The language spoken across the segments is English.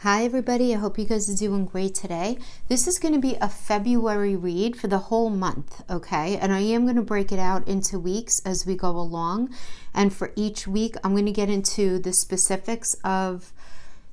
Hi everybody, I hope you guys are doing great today. This is going to be a February read for the whole month, okay? And I am going to break it out into weeks as we go along. And for each week, I'm going to get into the specifics of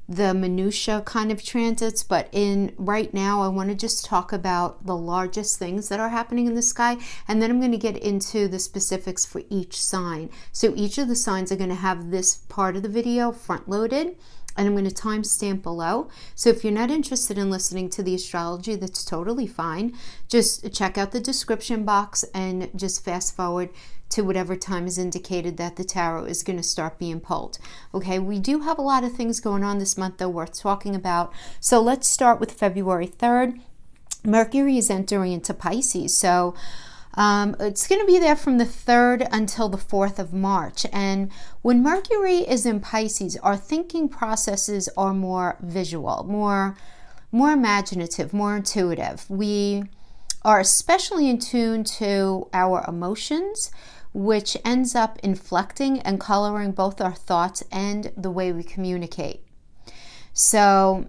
the minutia kind of transits, but right now I want to just talk about the largest things that are happening in the sky, and then I'm going to get into the specifics for each sign. So each of the signs are going to have this part of the video front loaded, and I'm going to timestamp below. So if you're not interested in listening to the astrology, that's totally fine. Just check out the description box and just fast forward to whatever time is indicated that the tarot is going to start being pulled. Okay, we do have a lot of things going on this month though worth talking about. So let's start with February 3rd. Mercury is entering into Pisces. So it's going to be there from the 3rd until the 4th of March. And when Mercury is in Pisces, our thinking processes are more visual, more imaginative, more intuitive. We are especially in tune to our emotions, which ends up inflecting and coloring both our thoughts and the way we communicate. So,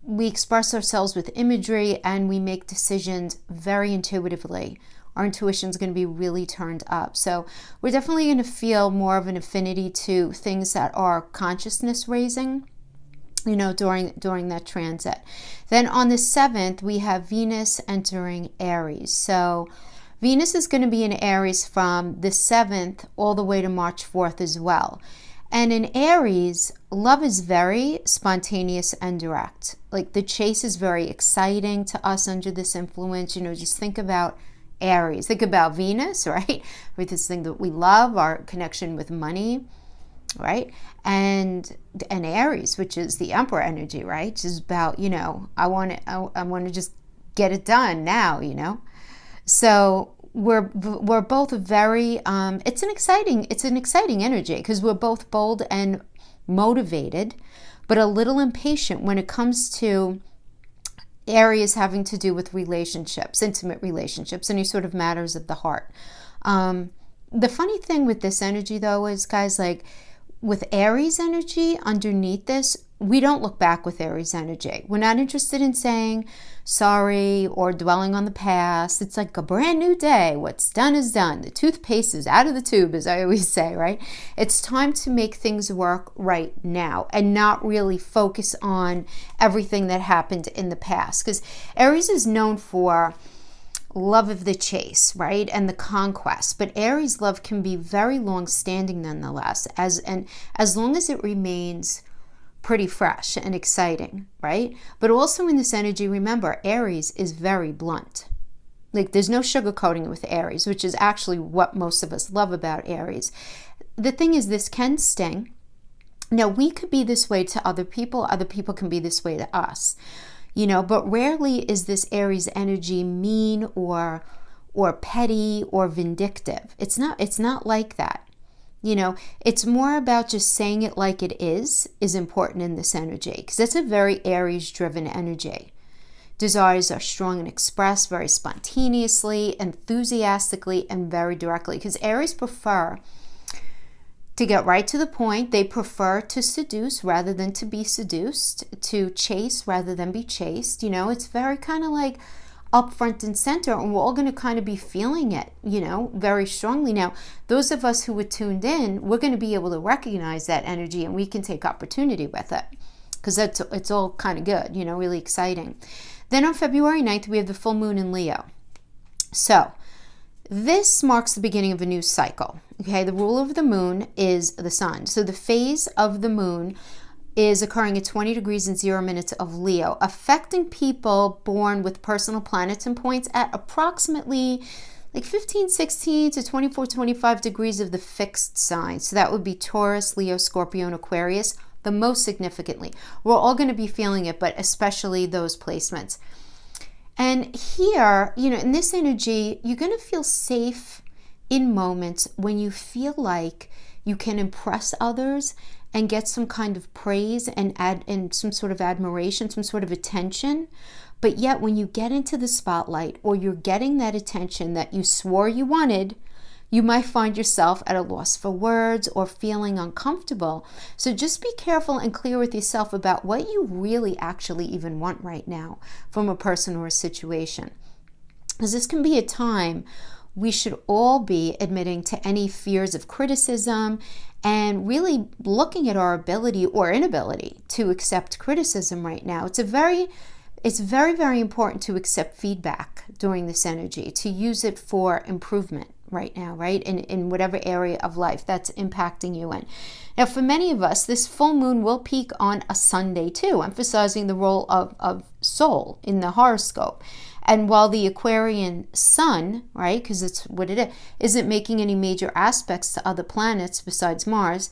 we express ourselves with imagery and we make decisions very intuitively. Our intuition is going to be really turned up. So we're definitely going to feel more of an affinity to things that are consciousness raising, during that transit. Then on the 7th, we have Venus entering Aries. So Venus is going to be in Aries from the 7th all the way to March 4th as well. And in Aries, love is very spontaneous and direct. Like the chase is very exciting to us under this influence. Just think about Aries. Think about Venus, right? With this thing that we love, our connection with money, right? And Aries, which is the Emperor energy, right? Which is about, I want to just get it done now, So we're both very it's an exciting energy because we're both bold and motivated, but a little impatient when it comes to areas having to do with relationships, intimate relationships, any sort of matters of the heart. The funny thing with this energy though is, guys, like with Aries energy underneath this, we don't look back with Aries energy. We're not interested in saying sorry or dwelling on the past. It's like a brand new day. What's done is done. The toothpaste is out of the tube, as I always say, right? It's time to make things work right now and not really focus on everything that happened in the past. Because Aries is known for love of the chase, right? And the conquest. But Aries love can be very long-standing nonetheless, as long as it remains pretty fresh and exciting, right? But also in this energy, remember, Aries is very blunt. Like there's no sugarcoating with Aries, which is actually what most of us love about Aries. The thing is, this can sting. Now, we could be this way to other people can be this way to us, but rarely is this Aries energy mean or petty or vindictive. It's not like that. It's more about just saying it like it is important in this energy, because it's a very Aries-driven energy. Desires are strong and expressed very spontaneously, enthusiastically, and very directly, because Aries prefer to get right to the point. They prefer to seduce rather than to be seduced, to chase rather than be chased. It's very kind of like up front and center, and we're all going to kind of be feeling it, very strongly. Now, those of us who were tuned in, we're going to be able to recognize that energy, and we can take opportunity with it, because it's all kind of good, really exciting. Then on February 9th, we have the full moon in Leo. So this marks the beginning of a new cycle. Okay, the rule of the moon is the sun. So the phase of the moon is occurring at 20 degrees and 0 minutes of Leo, affecting people born with personal planets and points at approximately like 15, 16 to 24, 25 degrees of the fixed sign. So that would be Taurus, Leo, Scorpio, and Aquarius, the most significantly. We're all going to be feeling it, but especially those placements. And here, in this energy, you're going to feel safe in moments when you feel like you can impress others and get some kind of praise and some sort of admiration, some sort of attention. But yet when you get into the spotlight, or you're getting that attention that you swore you wanted, You might find yourself at a loss for words or feeling uncomfortable. So just be careful and clear with yourself about what you really actually even want right now from a person or a situation. Because this can be a time we should all be admitting to any fears of criticism and really looking at our ability or inability to accept criticism right now. It's very, very important to accept feedback during this energy, to use it for improvement right now, right? In whatever area of life that's impacting you in. Now, for many of us, this full moon will peak on a Sunday too, emphasizing the role of soul in the horoscope. And while the Aquarian sun, right, because it's what it is, isn't making any major aspects to other planets besides Mars,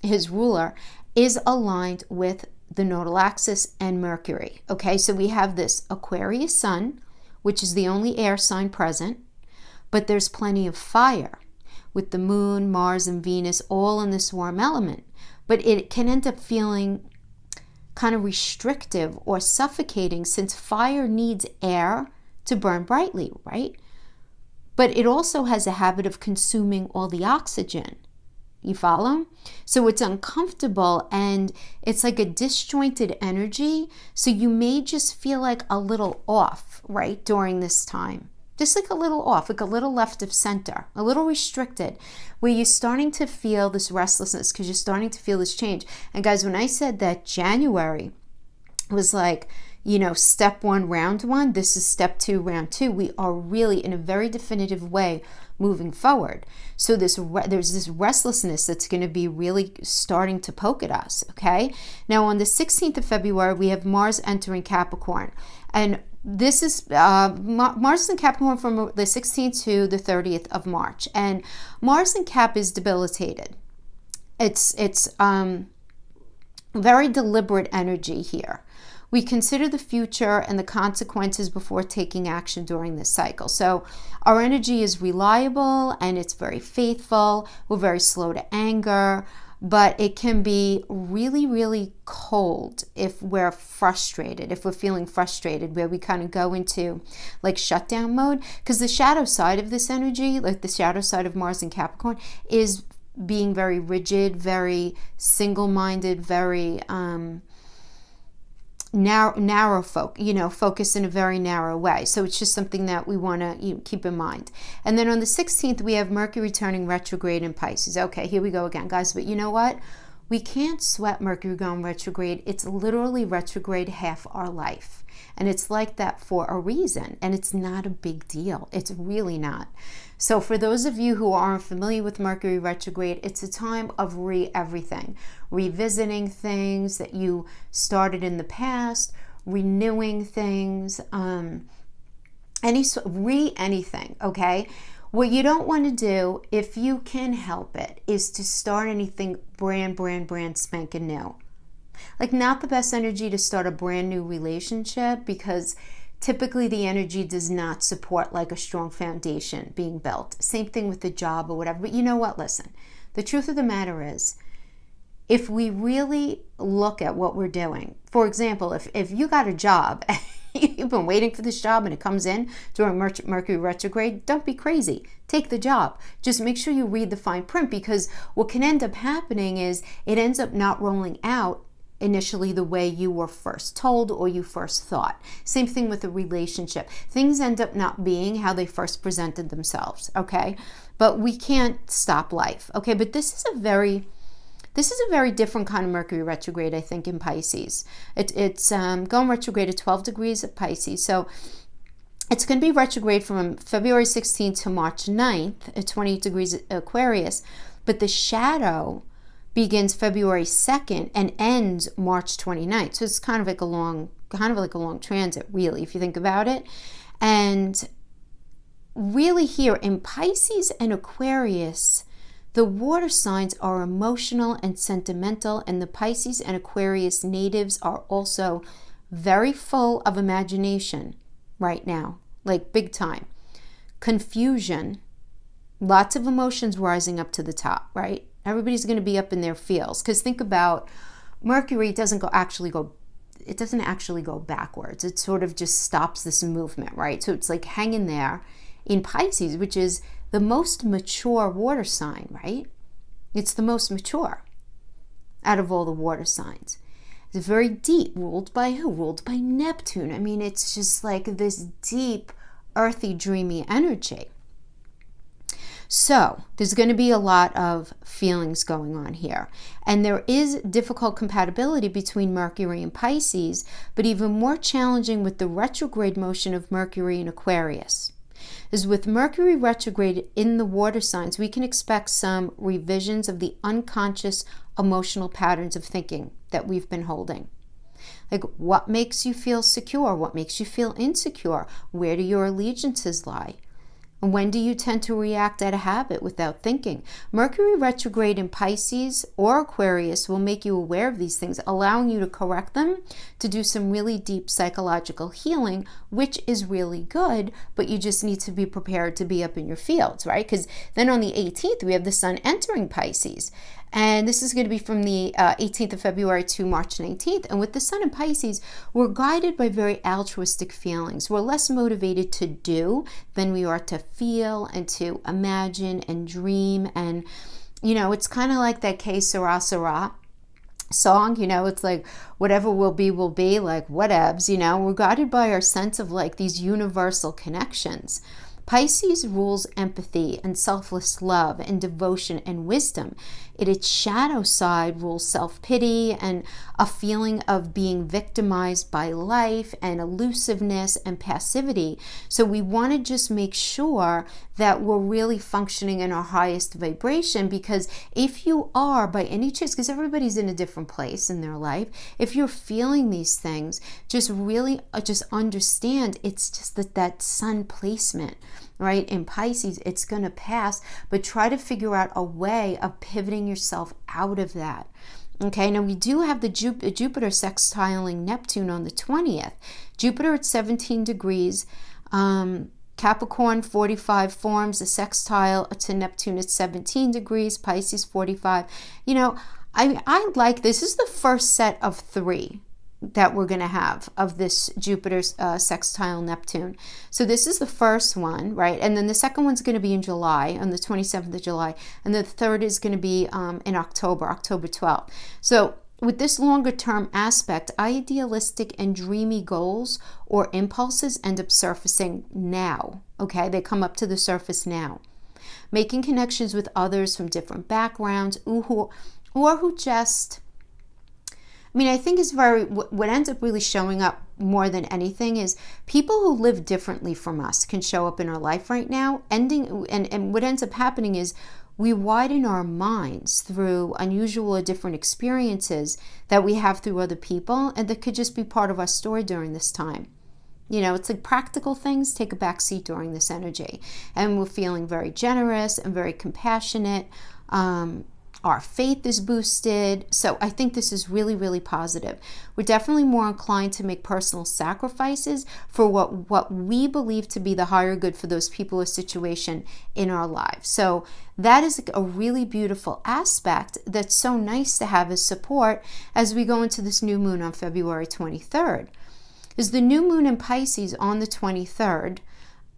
his ruler, is aligned with the nodal axis and Mercury. Okay, so we have this Aquarius sun, which is the only air sign present, but there's plenty of fire with the moon, Mars, and Venus all in this warm element. But it can end up feeling kind of restrictive or suffocating, since fire needs air to burn brightly, right? But it also has a habit of consuming all the oxygen. You follow? So it's uncomfortable and it's like a disjointed energy. So you may just feel like a little off, right, during this time. Just like a little off, like a little left of center, a little restricted, where you're starting to feel this restlessness because you're starting to feel this change. And guys, when I said that January was like, step 1, round 1, this is step 2, round 2. We are really in a very definitive way moving forward. So there's this restlessness that's going to be really starting to poke at us, okay? Now on the 16th of February, we have Mars entering Capricorn. And this is Mars is in Capricorn from the 16th to the 30th of March. And Mars in Cap is debilitated. It's very deliberate energy here. We consider the future and the consequences before taking action during this cycle. So our energy is reliable and it's very faithful. We're very slow to anger, but it can be really, really cold if we're frustrated, if we're feeling frustrated, where we kind of go into like shutdown mode. Because the shadow side of this energy, like the shadow side of Mars in Capricorn, is being very rigid, very single-minded, very focus in a very narrow way. So it's just something that we want to keep in mind. And then on the 16th, we have Mercury turning retrograde in Pisces. Okay, here we go again, guys. But you know what? We can't sweat Mercury going retrograde. It's literally retrograde half our life. And it's like that for a reason. And it's not a big deal. It's really not. So for those of you who aren't familiar with Mercury retrograde, it's a time of everything. Revisiting things that you started in the past, renewing things, anything, okay? What you don't want to do, if you can help it, is to start anything brand spanking new. Like, not the best energy to start a brand new relationship, because typically the energy does not support like a strong foundation being built. Same thing with the job or whatever. But you know what? Listen, the truth of the matter is, if we really look at what we're doing, for example, if you got a job, you've been waiting for this job and it comes in during Mercury retrograde, don't be crazy. Take the job. Just make sure you read the fine print, because what can end up happening is it ends up not rolling out initially the way you were first told or you first thought. Same thing with a relationship. Things end up not being how they first presented themselves, okay? But we can't stop life, okay? But this is a very different kind of Mercury retrograde, I think, in Pisces. It's going retrograde at 12 degrees of Pisces. So it's going to be retrograde from February 16th to March 9th at 28 degrees Aquarius. But the shadow begins February 2nd and ends March 29th. So it's kind of like a long transit, really, if you think about it. And really here in Pisces and Aquarius, the water signs are emotional and sentimental, and the Pisces and Aquarius natives are also very full of imagination right now, like big time. Confusion, lots of emotions rising up to the top, right? Everybody's going to be up in their feels, because think about Mercury doesn't actually go backwards. It sort of just stops this movement, right? So it's like hanging there in Pisces, which is the most mature water sign, right? It's the most mature out of all the water signs. It's very deep, ruled by who? Ruled by Neptune. I mean, it's just like this deep, earthy, dreamy energy. So there's going to be a lot of feelings going on here. And there is difficult compatibility between Mercury and Pisces, but even more challenging with the retrograde motion of Mercury in Aquarius. Is with Mercury retrograde in the water signs, we can expect some revisions of the unconscious emotional patterns of thinking that we've been holding. Like, what makes you feel secure? What makes you feel insecure? Where do your allegiances lie? And when do you tend to react out of habit without thinking? Mercury retrograde in Pisces or Aquarius will make you aware of these things, allowing you to correct them, to do some really deep psychological healing, which is really good, but you just need to be prepared to be up in your fields, right? Because then on the 18th, we have the sun entering Pisces. And this is going to be from the 18th of February to March 19th. And with the sun in Pisces, we're guided by very altruistic feelings. We're less motivated to do than we are to feel and to imagine and dream. And, you know, it's kind of like that Que Sera Sera song, you know, it's like whatever will be, like whatevs, you know. We're guided by our sense of like these universal connections. Pisces rules empathy and selfless love and devotion and wisdom. Its shadow side rules self-pity and a feeling of being victimized by life and elusiveness and passivity. So we want to just make sure that we're really functioning in our highest vibration, because if you are by any chance, because everybody's in a different place in their life, if you're feeling these things, just really just understand it's just that sun placement, right? In Pisces, it's going to pass, but try to figure out a way of pivoting yourself out of that. Okay, now we do have the Jupiter sextiling Neptune on the 20th. Jupiter at 17 degrees, Capricorn 45 forms a sextile to Neptune at 17 degrees, Pisces 45. You know, I like this. This is the first set of 3 that we're going to have of this Jupiter sextile Neptune. So this is the first one, right? And then the second one's going to be in July, on the 27th of July. And the third is going to be in October 12th. So with this longer term aspect, idealistic and dreamy goals or impulses end up surfacing now, okay? They come up to the surface now. Making connections with others from different backgrounds or who just... I mean, I think is what ends up really showing up more than anything is people who live differently from us can show up in our life right now. And what ends up happening is we widen our minds through unusual or different experiences that we have through other people, and that could just be part of our story during this time. You know, it's like practical things take a back seat during this energy. And we're feeling very generous and very compassionate. Our faith is boosted. So I think this is really, really positive. We're definitely more inclined to make personal sacrifices for what we believe to be the higher good for those people or situation in our lives. So that is a really beautiful aspect that's so nice to have as support as we go into this new moon on February 23rd. Because the new moon in Pisces on the 23rd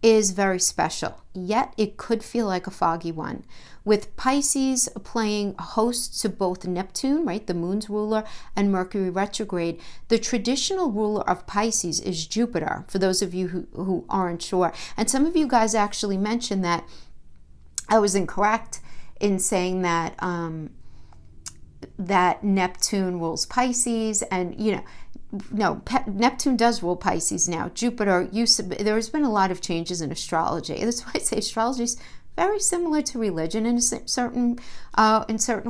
is very special, yet it could feel like a foggy one. With Pisces playing host to both Neptune, right, the moon's ruler, and Mercury retrograde, the traditional ruler of Pisces is Jupiter, for those of you who aren't sure. And some of you guys actually mentioned that I was incorrect in saying that that Neptune rules Pisces, and you know, no, Neptune does rule Pisces now. Jupiter there's been a lot of changes in astrology. That's why I say astrology is very similar to religion in certain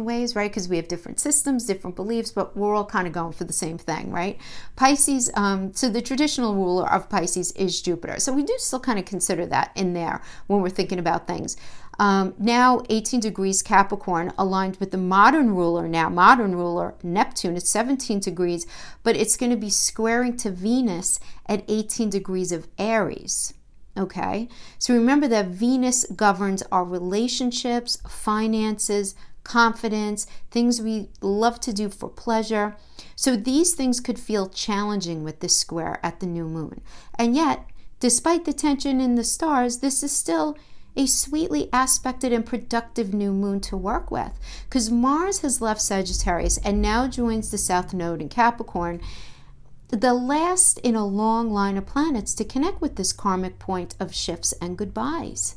ways, right? Because we have different systems, different beliefs, but we're all kind of going for the same thing, right? Pisces, so the traditional ruler of Pisces is Jupiter. So we do still kind of consider that in there when we're thinking about things. Now 18 degrees Capricorn aligned with the modern ruler Neptune at 17 degrees, but it's going to be squaring to Venus at 18 degrees of Aries. Okay, so remember that Venus governs our relationships, finances, confidence, things we love to do for pleasure. So these things could feel challenging with this square at the new moon. And yet, despite the tension in the stars, this is still a sweetly aspected and productive new moon to work with, because Mars has left Sagittarius and now joins the South Node in Capricorn, the last in a long line of planets to connect with this karmic point of shifts and goodbyes.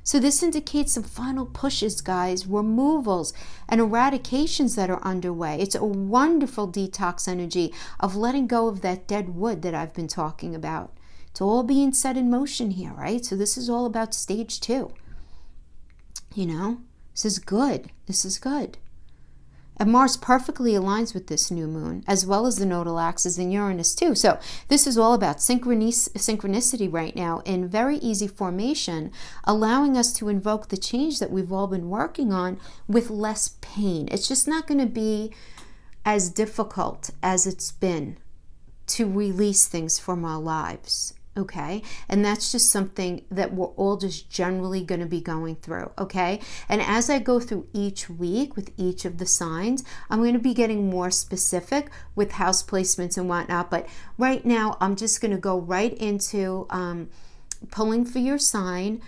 So this indicates some final pushes, guys, removals and eradications that are underway. It's a wonderful detox energy of letting go of that dead wood that I've been talking about. It's all being set in motion here, right? So this is all about stage 2. You know, this is good. This is good. And Mars perfectly aligns with this new moon, as well as the nodal axis in Uranus too. So this is all about synchronicity right now in very easy formation, allowing us to invoke the change that we've all been working on with less pain. It's just not going to be as difficult as it's been to release things from our lives. Okay, and that's just something that we're all just generally going to be going through. Okay, and as I go through each week with each of the signs, I'm going to be getting more specific with house placements and whatnot. But right now, I'm just going to go right into pulling for your sign,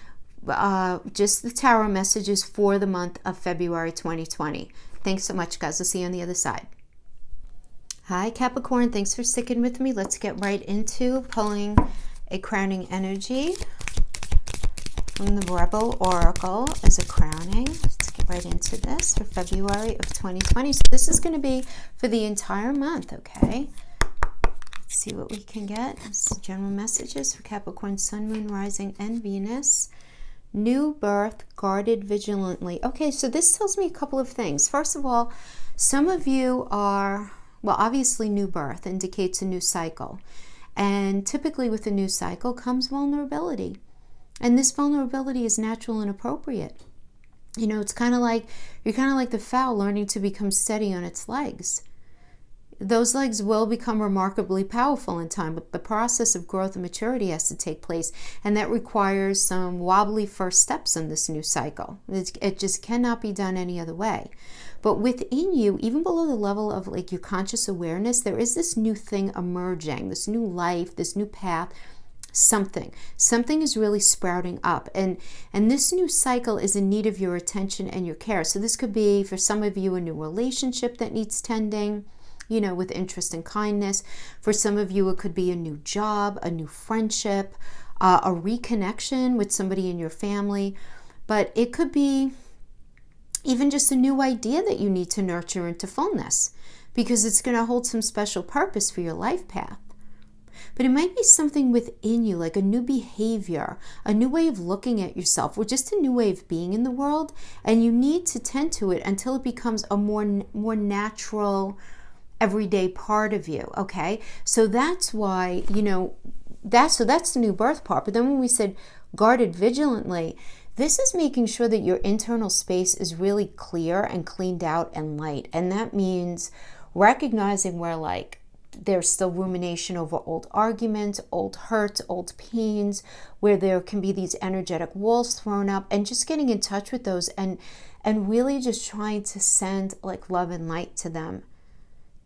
just the tarot messages for the month of February 2020. Thanks so much, guys. I'll see you on the other side. Hi, Capricorn. Thanks for sticking with me. Let's get right into pulling a crowning energy from the Rebel Oracle as a crowning. Let's get right into this for February of 2020. So this is going to be for the entire month, okay? Let's see what we can get. This is general messages for Capricorn, Sun, Moon, Rising, and Venus. New birth, guarded vigilantly. Okay, so this tells me a couple of things. First of all, some of you are, well, obviously new birth indicates a new cycle. And typically with a new cycle comes vulnerability. And this vulnerability is natural and appropriate. You know, it's kind of like, you're kind of like the fowl learning to become steady on its legs. Those legs will become remarkably powerful in time, but the process of growth and maturity has to take place. And that requires some wobbly first steps in this new cycle. It just cannot be done any other way. But within you, even below the level of like your conscious awareness, there is this new thing emerging, this new life, this new path, something is really sprouting up. And this new cycle is in need of your attention and your care. So this could be, for some of you, a new relationship that needs tending, you know, with interest and kindness. For some of you, it could be a new job, a new friendship, a reconnection with somebody in your family. But it could be even just a new idea that you need to nurture into fullness, because it's going to hold some special purpose for your life path. But it might be something within you, like a new behavior, a new way of looking at yourself, or just a new way of being in the world, and you need to tend to it until it becomes a more natural, everyday part of you, okay? So that's why, you know, that's the new birth part. But then when we said guarded vigilantly, this is making sure that your internal space is really clear and cleaned out and light. And that means recognizing where, like, there's still rumination over old arguments, old hurts, old pains, where there can be these energetic walls thrown up, and just getting in touch with those and really just trying to send like love and light to them,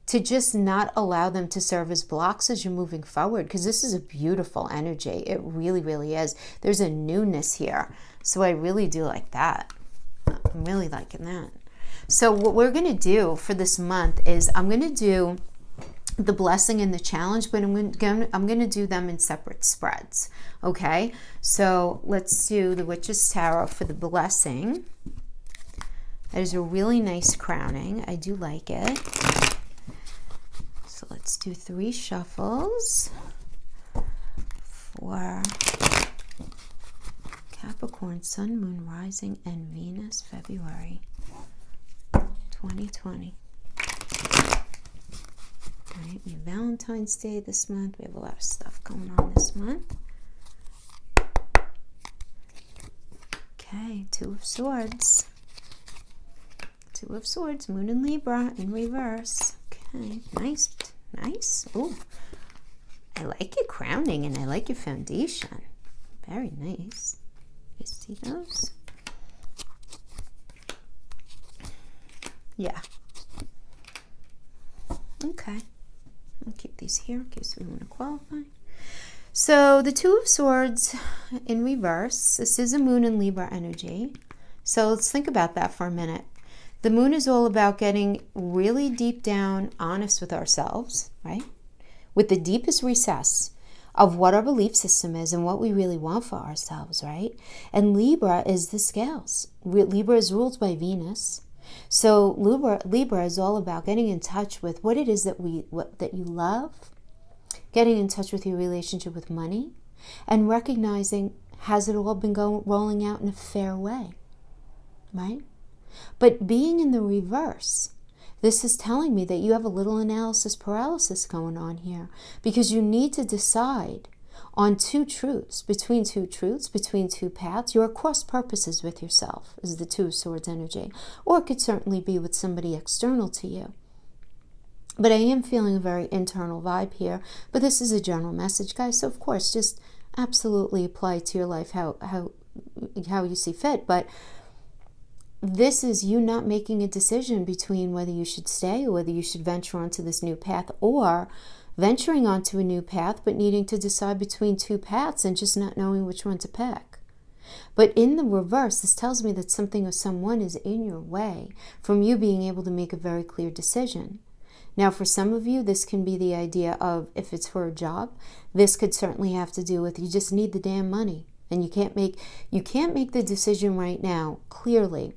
to just not allow them to serve as blocks as you're moving forward, because this is a beautiful energy. It really, really is. There's a newness here. So I really do like that. I'm really liking that. So what we're going to do for this month is I'm going to do the blessing and the challenge, but I'm going to do them in separate spreads. Okay? So let's do the Witch's Tarot for the blessing. That is a really nice crowning. I do like it. So let's do 3 shuffles for Capricorn, Sun, Moon, Rising, and Venus, February 2020. All right, we have Valentine's Day this month. We have a lot of stuff going on this month. Okay, 2 of Swords. 2 of Swords, Moon in Libra in reverse. Okay, nice, nice. Oh, I like your crowning and I like your foundation. Very nice. You see those? Yeah. Okay. I'll keep these here in case we want to qualify. So the Two of Swords in reverse, this is a moon in Libra energy. So let's think about that for a minute. The moon is all about getting really deep down honest with ourselves, right? With the deepest recess of what our belief system is and what we really want for ourselves, right? And Libra is the scales. Libra is ruled by Venus. So Libra is all about getting in touch with what it is that that you love, getting in touch with your relationship with money, and recognizing, has it all been rolling out in a fair way, right? But being in the reverse, this is telling me that you have a little analysis paralysis going on here, because you need to decide on two truths, between two paths. You're at cross purposes with yourself, is the Two of Swords energy, or it could certainly be with somebody external to you. But I am feeling a very internal vibe here, but this is a general message, guys, so of course just absolutely apply to your life how you see fit. But this is you not making a decision between whether you should stay or whether you should venture onto this new path, or venturing onto a new path but needing to decide between two paths and just not knowing which one to pick. But in the reverse, this tells me that something or someone is in your way from you being able to make a very clear decision. Now, for some of you, this can be the idea of, if it's for a job, this could certainly have to do with you just need the damn money. And you can't make the decision right now, clearly,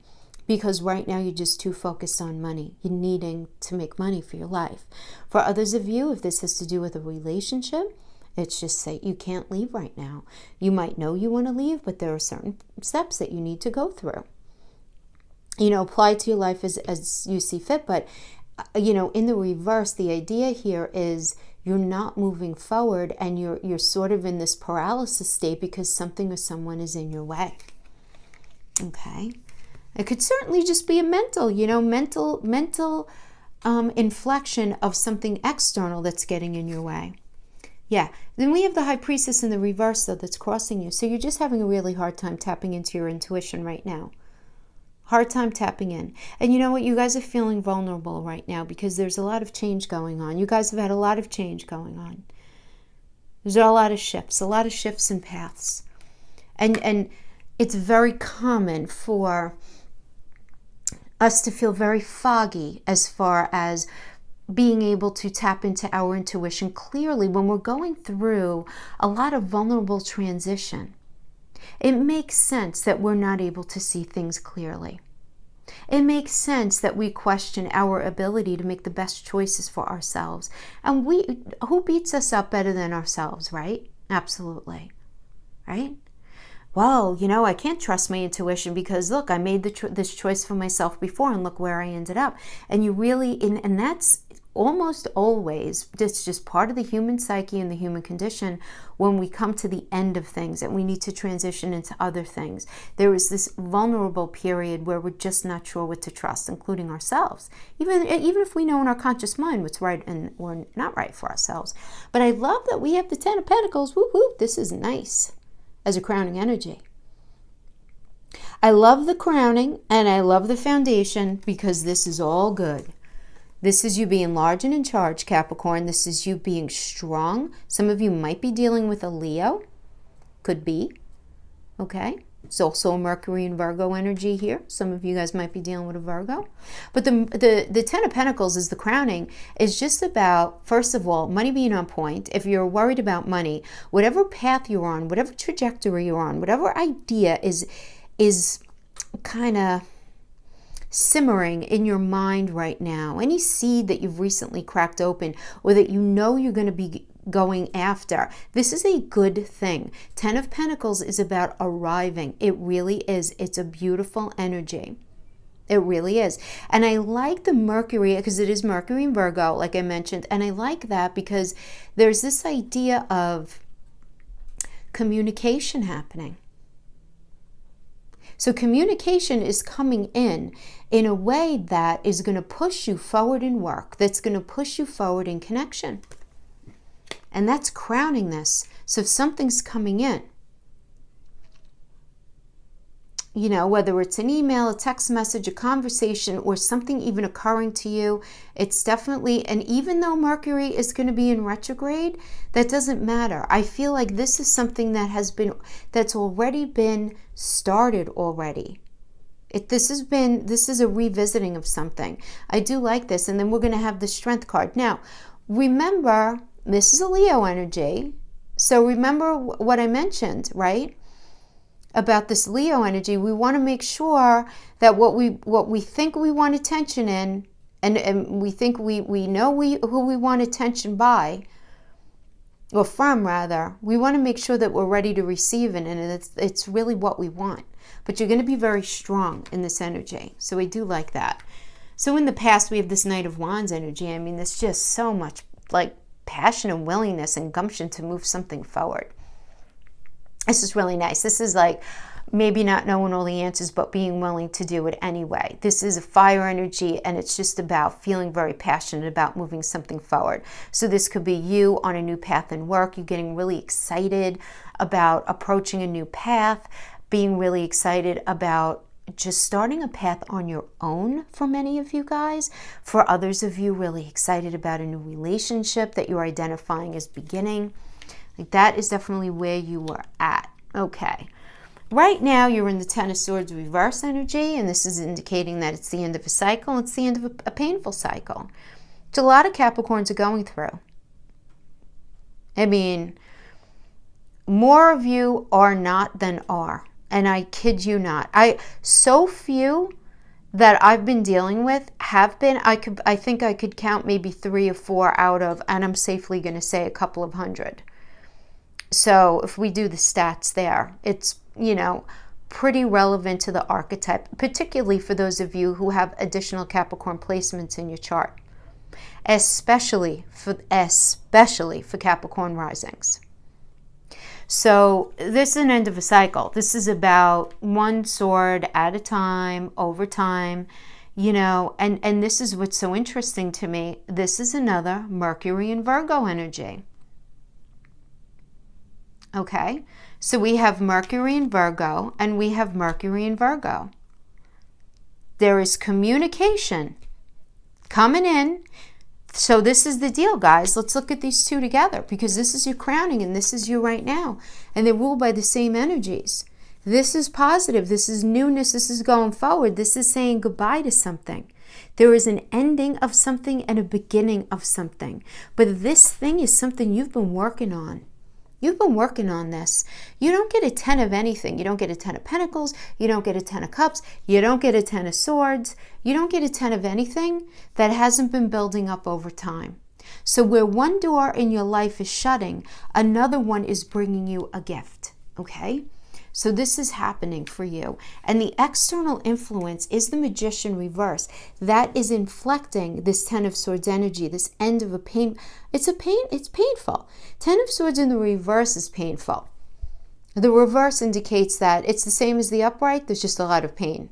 because right now you're just too focused on money. You're needing to make money for your life. For others of you, if this has to do with a relationship, it's just that you can't leave right now. You might know you want to leave, but there are certain steps that you need to go through. Apply to your life as you see fit, but in the reverse, the idea here is you're not moving forward, and you're sort of in this paralysis state because something or someone is in your way. Okay? It could certainly just be a mental inflection of something external that's getting in your way. Yeah. Then we have the High Priestess in the reverse, though, that's crossing you. So you're just having a really hard time tapping into your intuition right now. Hard time tapping in. And you know what? You guys are feeling vulnerable right now because there's a lot of change going on. You guys have had a lot of change going on. There's a lot of shifts in paths. And it's very common for us to feel very foggy as far as being able to tap into our intuition clearly when we're going through a lot of vulnerable transition. It makes sense that we're not able to see things clearly. It makes sense that we question our ability to make the best choices for ourselves. And who beats us up better than ourselves, right? Absolutely. Right? Well, I can't trust my intuition because, look, I made this choice for myself before and look where I ended up. And you really, and that's almost always, it's just part of the human psyche and the human condition when we come to the end of things and we need to transition into other things. There is this vulnerable period where we're just not sure what to trust, including ourselves. Even if we know in our conscious mind what's right and or not right for ourselves. But I love that we have the Ten of Pentacles. Whoop, whoop. This is nice as a crowning energy. I love the crowning and I love the foundation because this is all good. This is you being large and in charge, Capricorn. This is you being strong. Some of you might be dealing with a Leo. Could be. Okay. It's also a Mercury and Virgo energy here. Some of you guys might be dealing with a Virgo. But the Ten of Pentacles is the crowning, is just about, first of all, money being on point. If you're worried about money, whatever path you're on, whatever trajectory you're on, whatever idea is kind of simmering in your mind right now, any seed that you've recently cracked open or that you're going to be going after, this is a good thing. Ten of Pentacles is about arriving. It really is. It's a beautiful energy. It really is. And I like the Mercury because it is Mercury in Virgo, like I mentioned. And I like that because there's this idea of communication happening. So communication is coming in a way that is going to push you forward in work, that's going to push you forward in connection. And that's crowning this. So if something's coming in, you know, whether it's an email, a text message, a conversation, or something even occurring to you, it's definitely, and even though Mercury is going to be in retrograde, that doesn't matter. I feel like this is something that's already been started already. This is a revisiting of something. I do like this. And then we're going to have the Strength card. Now, remember, this is a Leo energy. So remember what I mentioned, right? About this Leo energy. We want to make sure that what we think we want attention in, and we think we know who we want attention by, or from rather, we want to make sure that we're ready to receive it, and it's really what we want. But you're going to be very strong in this energy. So we do like that. So in the past, we have this Knight of Wands energy. I mean, there's just so much like passion and willingness and gumption to move something forward. This is really nice. This is like maybe not knowing all the answers, but being willing to do it anyway. This is a fire energy, and it's just about feeling very passionate about moving something forward. So this could be you on a new path in work. You're getting really excited about approaching a new path, being really excited about just starting a path on your own for many of you guys. For others of you, really excited about a new relationship that you're identifying as beginning. Like that is definitely where you were at. Okay. Right now, you're in the Ten of Swords reverse energy, and this is indicating that it's the end of a cycle. It's the end of a painful cycle, which a lot of Capricorns are going through. I mean, more of you are not than are. And I kid you not. So few that I've been dealing with have been, I think I could count maybe 3 or 4 out of, and I'm safely going to say a couple of hundred. So if we do the stats there, it's, you know, pretty relevant to the archetype, particularly for those of you who have additional Capricorn placements in your chart, especially for Capricorn risings. So this is an end of a cycle. This is about one sword at a time, over time, you know, and this is what's so interesting to me. This is another Mercury and Virgo energy. Okay, so we have Mercury in Virgo, and we have Mercury in Virgo. There is communication coming in. So this is the deal, guys. Let's look at these two together, because this is your crowning and this is you right now. And they're ruled by the same energies. This is positive. This is newness. This is going forward. This is saying goodbye to something. There is an ending of something and a beginning of something. But this thing is something you've been working on. You've been working on this. You don't get a 10 of anything. You don't get a 10 of Pentacles. You don't get a 10 of Cups. You don't get a 10 of Swords. You don't get a 10 of anything that hasn't been building up over time. So where one door in your life is shutting, another one is bringing you a gift, okay? So this is happening for you. And the external influence is the Magician reverse. That is inflecting this 10 of Swords energy, this end of a pain. It's painful. 10 of Swords in the reverse is painful. The reverse indicates that it's the same as the upright. There's just a lot of pain,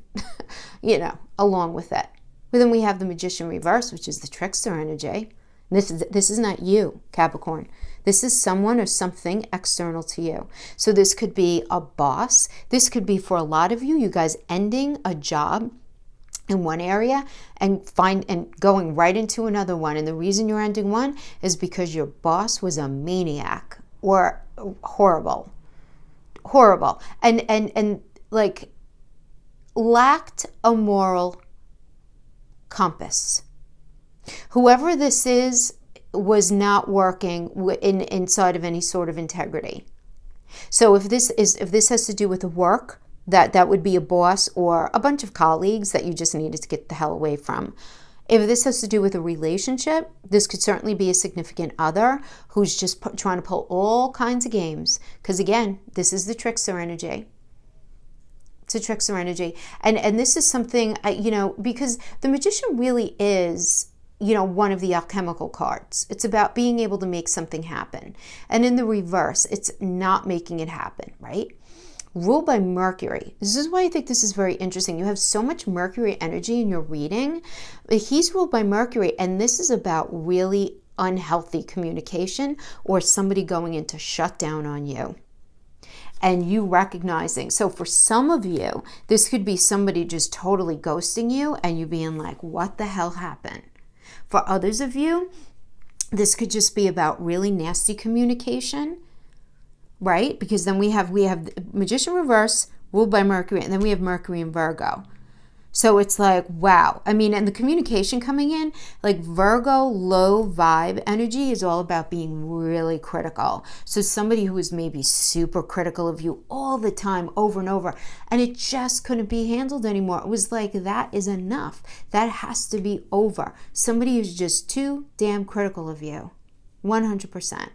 you know, along with it. But then we have the Magician reverse, which is the trickster energy. This is not you, Capricorn. This is someone or something external to you. So this could be a boss. This could be, for a lot of you, you guys ending a job in one area and going right into another one. And the reason you're ending one is because your boss was a maniac or horrible, and like lacked a moral compass. Whoever this is was not working inside of any sort of integrity. So if this has to do with the work, that would be a boss or a bunch of colleagues that you just needed to get the hell away from. If this has to do with a relationship, this could certainly be a significant other who's just trying to pull all kinds of games. Because again, this is the trickster energy. It's a trickster energy. And this is something, because the Magician really is, one of the alchemical cards. It's about being able to make something happen. And in the reverse, it's not making it happen, right? Ruled by Mercury. This is why I think this is very interesting. You have so much Mercury energy in your reading. He's ruled by Mercury, and this is about really unhealthy communication or somebody going into shutdown on you. and you recognizing. So for some of you, this could be somebody just totally ghosting you and you being like, what the hell happened? For others of you, this could just be about really nasty communication, right? Because then we have Magician reverse ruled by Mercury, and then we have Mercury in Virgo. So it's like, wow. I mean, and the communication coming in, like Virgo low vibe energy is all about being really critical. So somebody who is maybe super critical of you all the time, over and over, and it just couldn't be handled anymore. It was like, that is enough. That has to be over. Somebody who's just too damn critical of you. 100%.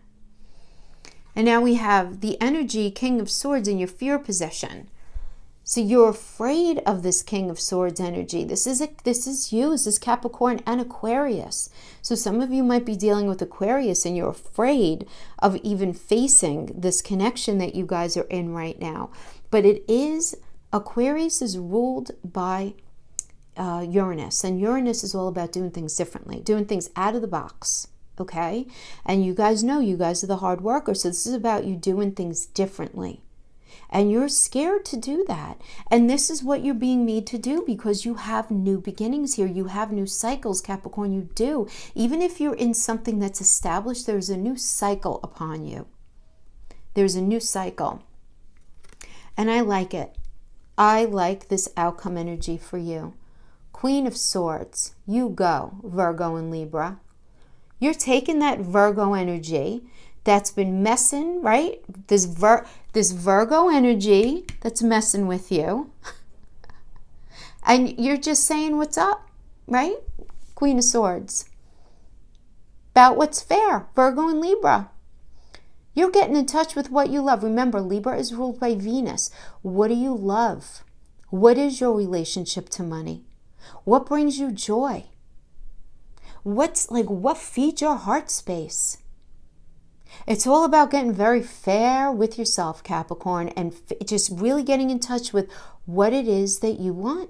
And now we have the energy, King of Swords, in your fear position. So you're afraid of this King of Swords energy. This is you. This is Capricorn and Aquarius. So some of you might be dealing with Aquarius and you're afraid of even facing this connection that you guys are in right now. But Aquarius is ruled by Uranus. And Uranus is all about doing things differently, doing things out of the box. Okay? And you guys know you guys are the hard workers. So this is about you doing things differently. And you're scared to do that. And this is what you're being made to do because you have new beginnings here. You have new cycles, Capricorn, you do. Even if you're in something that's established, there's a new cycle upon you. There's a new cycle. And I like it. I like this outcome energy for you. Queen of Swords, you go, Virgo and Libra. You're taking that Virgo energy that's been messing, right? This Virgo energy that's messing with you. And you're just saying what's up, right? Queen of Swords. About what's fair, Virgo and Libra. You're getting in touch with what you love. Remember, Libra is ruled by Venus. What do you love? What is your relationship to money? What brings you joy? What feeds your heart space? It's all about getting very fair with yourself, Capricorn, and just really getting in touch with what it is that you want.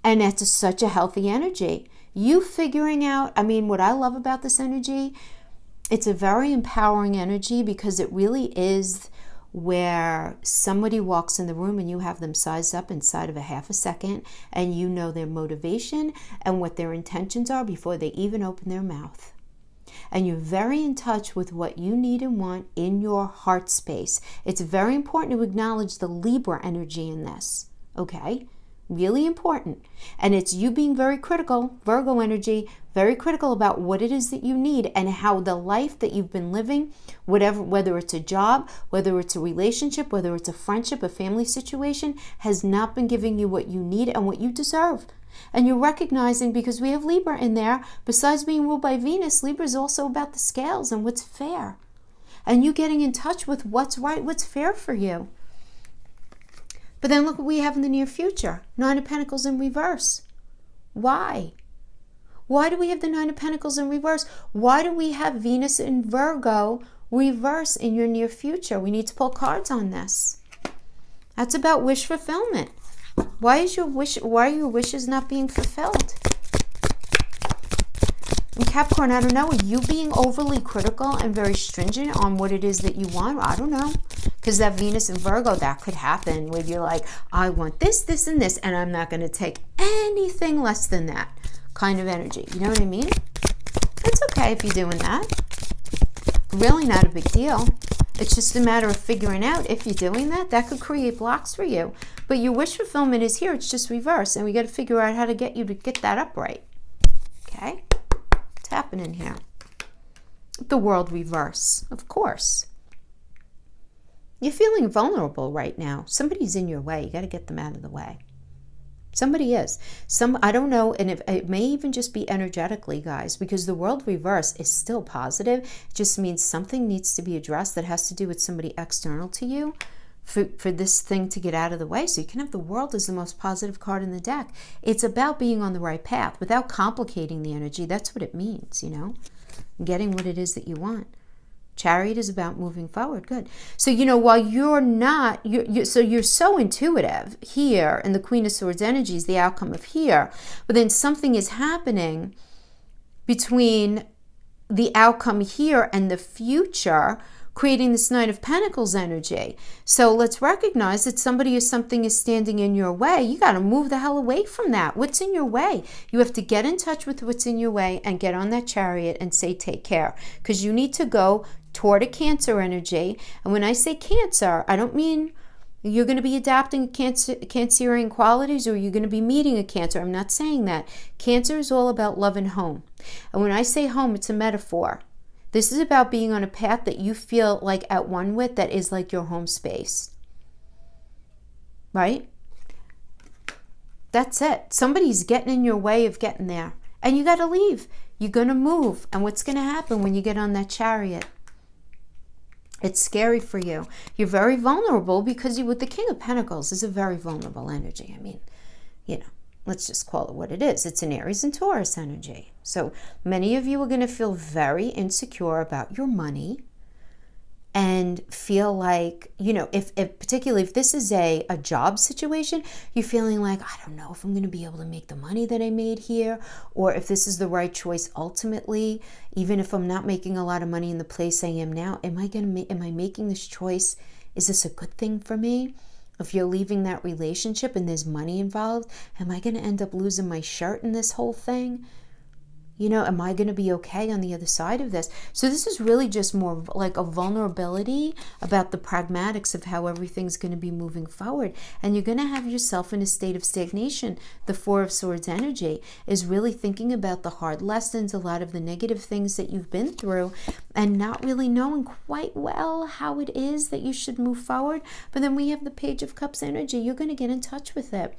And that's such a healthy energy. You figuring out, what I love about this energy, it's a very empowering energy because it really is where somebody walks in the room and you have them sized up inside of a half a second and you know their motivation and what their intentions are before they even open their mouth. And you're very in touch with what you need and want in your heart space. It's very important to acknowledge the Libra energy in this, okay? Really important. And it's you being very critical, Virgo energy, very critical about what it is that you need and how the life that you've been living, whether it's a job, whether it's a relationship, whether it's a friendship, a family situation, has not been giving you what you need and what you deserve. And you're recognizing, because we have Libra in there, besides being ruled by Venus, Libra is also about the scales and what's fair. And you getting in touch with what's right, what's fair for you. But then look what we have in the near future. Nine of Pentacles in reverse. Why? Why do we have the Nine of Pentacles in reverse? Why do we have Venus in Virgo reverse in your near future? We need to pull cards on this. That's about wish fulfillment. Why are your wishes not being fulfilled? And Capricorn, I don't know, are you being overly critical and very stringent on what it is that you want? I don't know. Because that Venus in Virgo, that could happen where you're like, I want this, this, and this, and I'm not going to take anything less than that kind of energy. You know what I mean? It's okay if you're doing that. Really not a big deal. It's just a matter of figuring out if you're doing that. That could create blocks for you. But your wish fulfillment is here. It's just reverse. And we got to figure out how to get you to get that upright. Okay? What's happening here? The world reverse, of course. You're feeling vulnerable right now. Somebody's in your way. You got to get them out of the way. Somebody is. I don't know, and it may even just be energetically, guys, because the world reverse is still positive. It just means something needs to be addressed that has to do with somebody external to you for this thing to get out of the way. So you can have the world as the most positive card in the deck. It's about being on the right path without complicating the energy. That's what it means, you know, getting what it is that you want. Chariot is about moving forward. Good. So, you know, while you're not, you're so intuitive here, and the Queen of Swords energy is the outcome of here, but then something is happening between the outcome here and the future creating this Knight of Pentacles energy. So let's recognize that somebody or something is standing in your way. You got to move the hell away from that. What's in your way? You have to get in touch with what's in your way and get on that chariot and say, take care. Because you need to go toward a Cancer energy. And when I say Cancer, I don't mean you're going to be adapting Cancerian qualities or you're going to be meeting a Cancer. I'm not saying that. Cancer is all about love and home. And when I say home, it's a metaphor. This is about being on a path that you feel like at one with, that is like your home space. Right? That's it. Somebody's getting in your way of getting there. And you got to leave. You're going to move. And what's going to happen when you get on that chariot? It's scary for you. You're very vulnerable because you, with the King of Pentacles, is a very vulnerable energy. I mean, you know, let's just call it what it is. It's an Aries and Taurus energy. So many of you are going to feel very insecure about your money and feel like, you know, if particularly if this is a job situation, you're feeling like, I don't know if I'm going to be able to make the money that I made here, or if this is the right choice ultimately, even if I'm not making a lot of money in the place I am now, am I making this choice? Is this a good thing for me? If you're leaving that relationship and there's money involved, am I going to end up losing my shirt in this whole thing? You know, am I going to be okay on the other side of this? So this is really just more like a vulnerability about the pragmatics of how everything's going to be moving forward. And you're going to have yourself in a state of stagnation. The Four of Swords energy is really thinking about the hard lessons, a lot of the negative things that you've been through, and not really knowing quite well how it is that you should move forward. But then we have the Page of Cups energy. You're going to get in touch with it.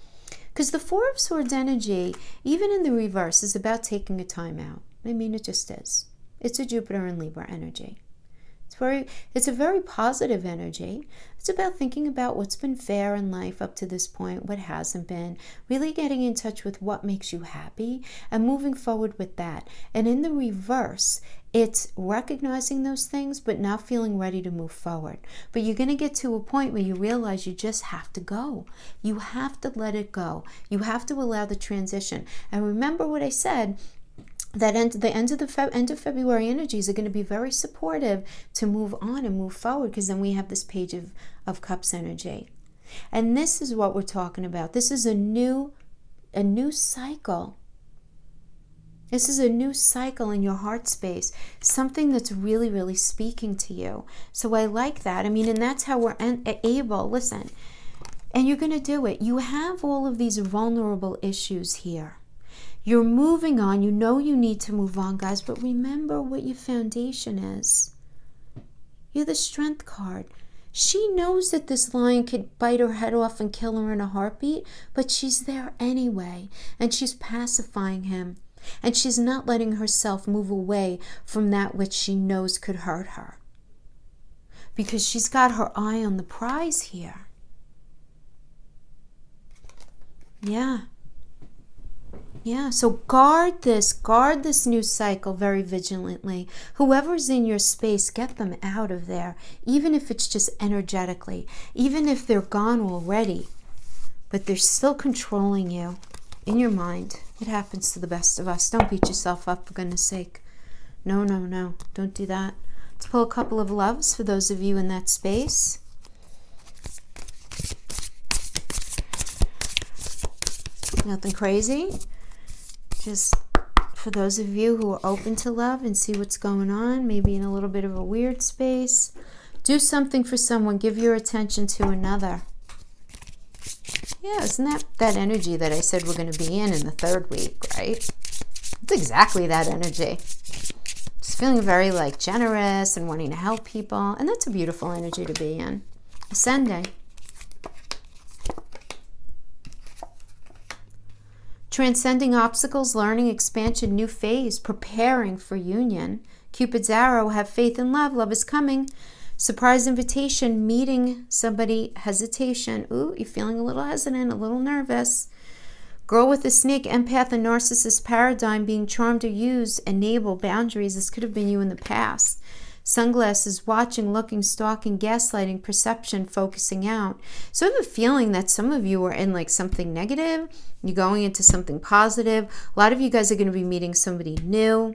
Because the Four of Swords energy, even in the reverse, is about taking a time out. I mean, it just is. It's a Jupiter and Libra energy. It's a very positive energy. It's about thinking about what's been fair in life up to this point, what hasn't been, really getting in touch with what makes you happy and moving forward with that. And in the reverse, it's recognizing those things but not feeling ready to move forward. But you're going to get to a point where you realize you just have to go. You have to let it go. You have to allow the transition. And remember what I said, that the end of February energies are going to be very supportive to move on and move forward, because then we have this Page of Cups energy. And this is what we're talking about. This is a new cycle. This is a new cycle in your heart space, something that's really, really speaking to you. So I like that. I mean, and that's how we're able, listen, and you're going to do it. You have all of these vulnerable issues here. You're moving on. You know you need to move on, guys, but remember what your foundation is. You're the Strength card. She knows that this lion could bite her head off and kill her in a heartbeat, but she's there anyway, and she's pacifying him, and she's not letting herself move away from that which she knows could hurt her, because she's got her eye on the prize here. Yeah, so guard this new cycle very vigilantly. Whoever's in your space, get them out of there, even if it's just energetically, even if they're gone already, but they're still controlling you in your mind. It happens to the best of us. Don't beat yourself up, for goodness sake. No, don't do that. Let's pull a couple of loves for those of you in that space. Nothing crazy. Just for those of you who are open to love and see what's going on, maybe in a little bit of a weird space. Do something for someone. Give your attention to another. Yeah, isn't that energy that I said we're going to be in the third week, right? It's exactly that energy. Just feeling very like generous and wanting to help people. And that's a beautiful energy to be in. Ascending. Transcending obstacles, learning, expansion, new phase, preparing for union. Cupid's arrow, have faith and love. Love is coming. Surprise invitation, meeting somebody, hesitation. Ooh, you're feeling a little hesitant, a little nervous. Girl with the snake, empath, and narcissist paradigm, being charmed or used, enable boundaries. This could have been you in the past. Sunglasses, watching, looking, stalking, gaslighting, perception, focusing out. So I have a feeling that some of you are in like something negative. You're going into something positive. A lot of you guys are going to be meeting somebody new.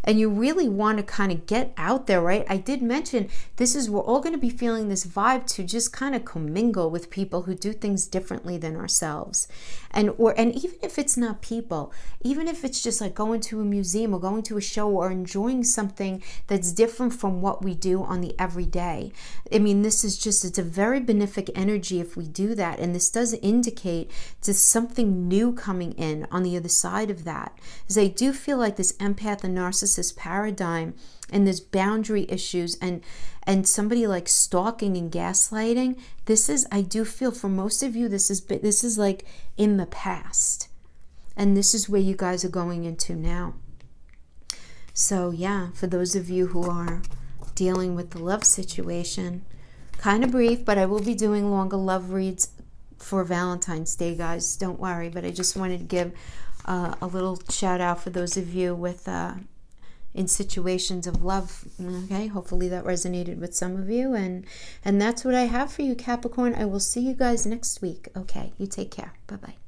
and you really want to kind of get out there, right? I did mention we're all going to be feeling this vibe to just kind of commingle with people who do things differently than ourselves. And even if it's not people, even if it's just like going to a museum or going to a show or enjoying something that's different from what we do on the everyday. I mean, it's a very benefic energy if we do that. And this does indicate there's something new coming in on the other side of that. As I do feel like this empath and narcissist paradigm and there's boundary issues and somebody like stalking and gaslighting, I do feel for most of you, this is like in the past. And this is where you guys are going into now. So yeah, for those of you who are dealing with the love situation, kind of brief, but I will be doing longer love reads for Valentine's Day, guys. Don't worry, but I just wanted to give a little shout out for those of you with in situations of love. Okay, hopefully that resonated with some of you, and that's what I have for you, Capricorn. I will see you guys next week. Okay, you take care. Bye-bye.